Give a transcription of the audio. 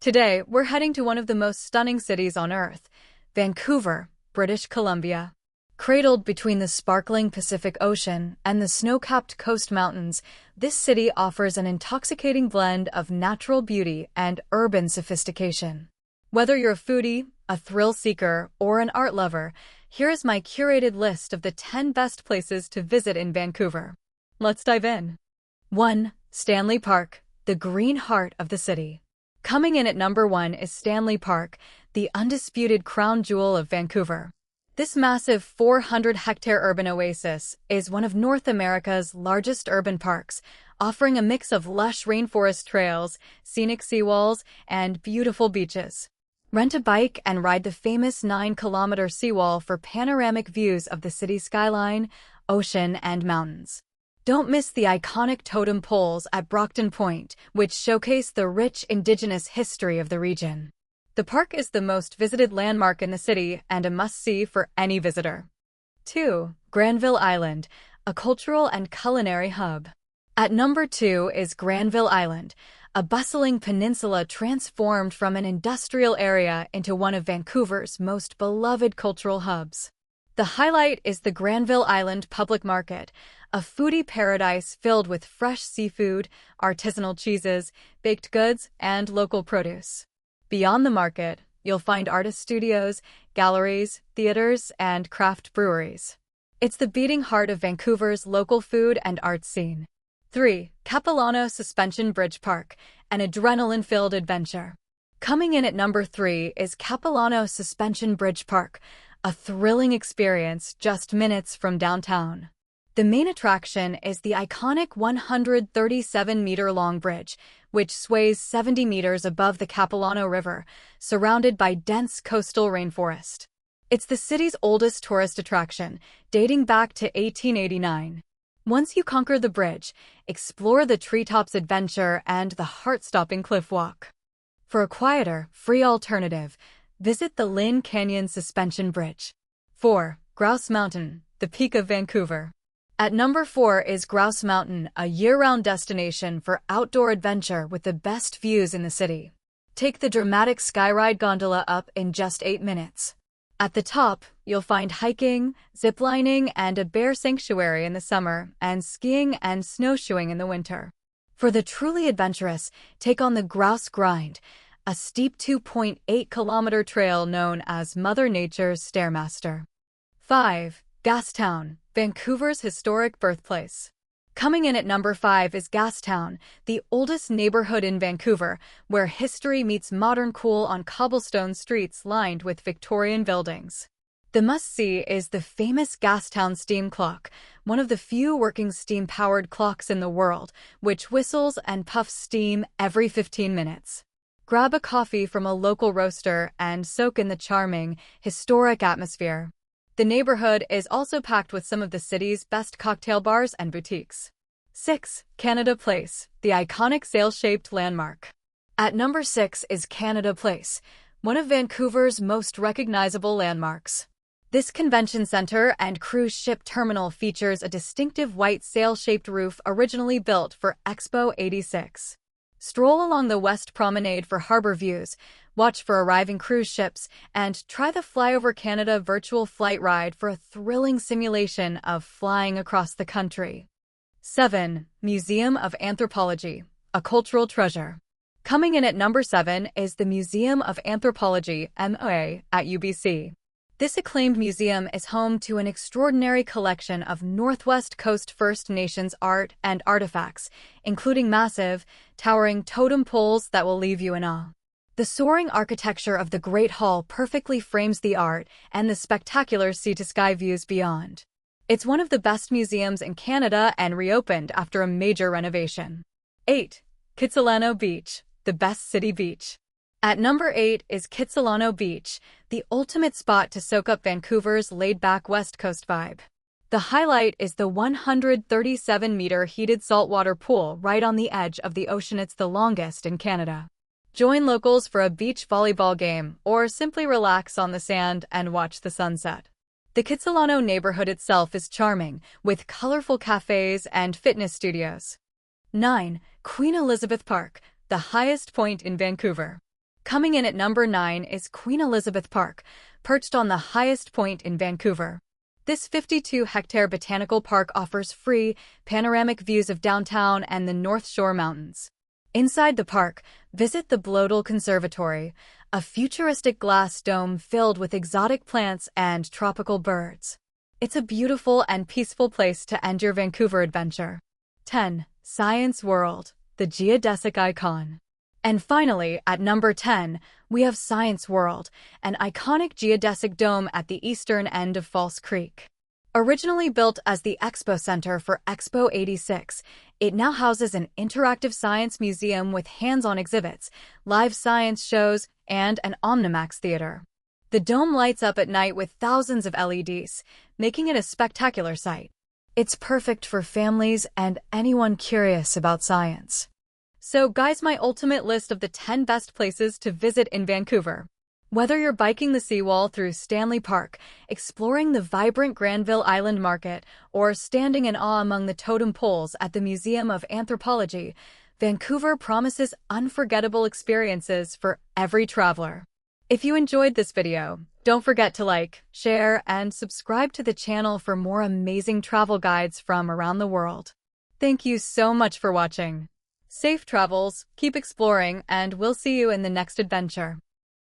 Today, we're heading to one of the most stunning cities on Earth, Vancouver, British Columbia. Cradled between the sparkling Pacific Ocean and the snow-capped coast mountains, this city offers an intoxicating blend of natural beauty and urban sophistication. Whether you're a foodie, a thrill seeker, or an art lover, here is my curated list of the 10 best places to visit in Vancouver. Let's dive in. 1. Stanley Park, the green heart of the city. Coming in at number 1 is Stanley Park, the undisputed crown jewel of Vancouver. This massive 400-hectare urban oasis is one of North America's largest urban parks, offering a mix of lush rainforest trails, scenic seawalls, and beautiful beaches. Rent a bike and ride the famous 9-kilometer seawall for panoramic views of the city's skyline, ocean, and mountains. Don't miss the iconic totem poles at Brockton Point, which showcase the rich indigenous history of the region. The park is the most visited landmark in the city and a must-see for any visitor. 2. Granville Island, a cultural and culinary hub. At number 2 is Granville Island, a bustling peninsula transformed from an industrial area into one of Vancouver's most beloved cultural hubs. The highlight is the Granville Island Public Market, a foodie paradise filled with fresh seafood, artisanal cheeses, baked goods, and local produce. Beyond the market, you'll find artist studios, galleries, theaters, and craft breweries. It's the beating heart of Vancouver's local food and art scene. 3. Capilano Suspension Bridge Park, an adrenaline-filled adventure. Coming in at number 3 is Capilano Suspension Bridge Park, a thrilling experience just minutes from downtown. The main attraction is the iconic 137-meter-long bridge, which sways 70 meters above the Capilano River, surrounded by dense coastal rainforest. It's the city's oldest tourist attraction, dating back to 1889. Once you conquer the bridge, explore the treetops adventure and the heart-stopping cliff walk. For a quieter, free alternative, visit the Lynn Canyon Suspension Bridge. 4. Grouse Mountain, the peak of Vancouver. At number 4 is Grouse Mountain, a year-round destination for outdoor adventure with the best views in the city. Take the dramatic skyride gondola up in just 8 minutes. At the top, you'll find hiking, ziplining, and a bear sanctuary in the summer, and skiing and snowshoeing in the winter. For the truly adventurous, take on the Grouse Grind, a steep 2.8-kilometer trail known as Mother Nature's Stairmaster. 5. Gastown, Vancouver's historic birthplace. Coming in at number 5 is Gastown, the oldest neighborhood in Vancouver, where history meets modern cool on cobblestone streets lined with Victorian buildings. The must-see is the famous Gastown steam clock, one of the few working steam-powered clocks in the world, which whistles and puffs steam every 15 minutes. Grab a coffee from a local roaster and soak in the charming, historic atmosphere. The neighborhood is also packed with some of the city's best cocktail bars and boutiques. 6. Canada Place, the iconic sail-shaped landmark. At number 6 is Canada Place, one of Vancouver's most recognizable landmarks. This convention center and cruise ship terminal features a distinctive white sail-shaped roof originally built for Expo 86. Stroll along the West Promenade for harbor views, watch for arriving cruise ships, and try the Flyover Canada virtual flight ride for a thrilling simulation of flying across the country. 7. Museum of Anthropology, a cultural treasure. Coming in at number 7 is the Museum of Anthropology, MOA, at UBC. This acclaimed museum is home to an extraordinary collection of Northwest Coast First Nations art and artifacts, including massive, towering totem poles that will leave you in awe. The soaring architecture of the Great Hall perfectly frames the art and the spectacular sea-to-sky views beyond. It's one of the best museums in Canada and reopened after a major renovation. 8. Kitsilano Beach, the best city beach. At number 8 is Kitsilano Beach, the ultimate spot to soak up Vancouver's laid-back West Coast vibe. The highlight is the 137-meter heated saltwater pool right on the edge of the ocean. It's the longest in Canada. Join locals for a beach volleyball game or simply relax on the sand and watch the sunset. The Kitsilano neighborhood itself is charming, with colorful cafes and fitness studios. 9. Queen Elizabeth Park, the highest point in Vancouver. Coming in at number 9 is Queen Elizabeth Park, perched on the highest point in Vancouver. This 52-hectare botanical park offers free, panoramic views of downtown and the North Shore Mountains. Inside the park, visit the Bloedel Conservatory, a futuristic glass dome filled with exotic plants and tropical birds. It's a beautiful and peaceful place to end your Vancouver adventure. 10. Science World, the geodesic icon. And finally, at number 10, we have Science World, an iconic geodesic dome at the eastern end of False Creek. Originally built as the Expo Center for Expo 86, it now houses an interactive science museum with hands-on exhibits, live science shows, and an Omnimax theater. The dome lights up at night with thousands of LEDs, making it a spectacular sight. It's perfect for families and anyone curious about science. So guys, my ultimate list of the 10 best places to visit in Vancouver. Whether you're biking the seawall through Stanley Park, exploring the vibrant Granville Island Market, or standing in awe among the totem poles at the Museum of Anthropology, Vancouver promises unforgettable experiences for every traveler. If you enjoyed this video, don't forget to like, share, and subscribe to the channel for more amazing travel guides from around the world. Thank you so much for watching. Safe travels, keep exploring, and we'll see you in the next adventure.